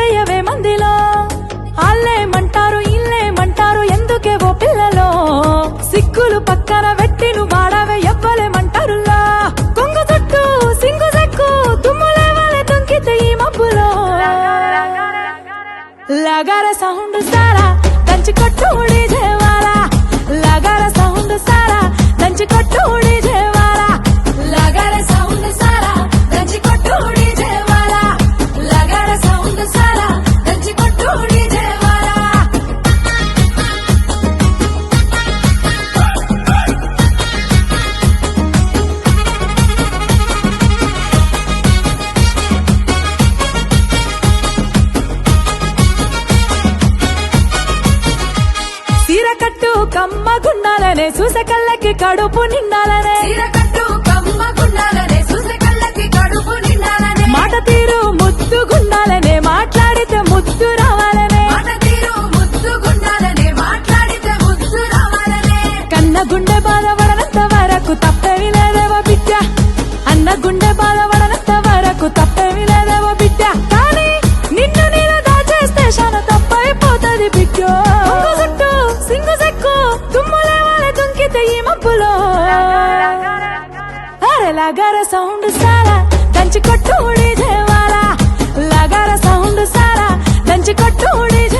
చెయ్యవే మందిలో ఆళ్ళేమంటారు ఇల్లేమంటారు ఎందుకే ఓ పిల్లలో సిగ్గులు పక్కన పెట్టి నువ్వు వాడవే ఎవ్వలేమంటారులా కొంగు చుట్టూ సింగు సెక్కు తుమ్ములేవాలే తుంకితే ఈ మబ్బులో లగార సౌండ్ సారా దంచి కొట్టు డీజేవాలా లగార సౌండ్ సారా దంచి కొట్టు డీజేవాలా లగార సౌండ్ సారా దంచి కొట్టు డీజేవాలా లగార సౌండ్ సారా దంచి కొట్టు డీజేవాలా సీరకట్టు కమ్మగుండాలనే చూసే కళ్ళకి కడుపు నిండాలనే మాట తీరు ముద్దుగుండాలనే మాట్లాడితే ముద్దు రావాలనే కన్న గుండె బాధపడనంత వరకు తప్పేమి లేదేవో బిడ్డ అన్న గుండె బాధపడనంత వరకు తప్పేమి లేదేవో బిడ్డ కానీ నిన్ను నేను దాచేస్తే చాలా తప్పైపోతుంది బిడ్డ చుట్టూ సింగు సెక్కు తుమ్ములేవాలే తుంకితే ఈ మబ్బులో అరే లగార సౌండ్ సారా దంచి కొట్టు డీజేవాలా లగార సౌండ్ సారా దంచి కొట్టు డీజే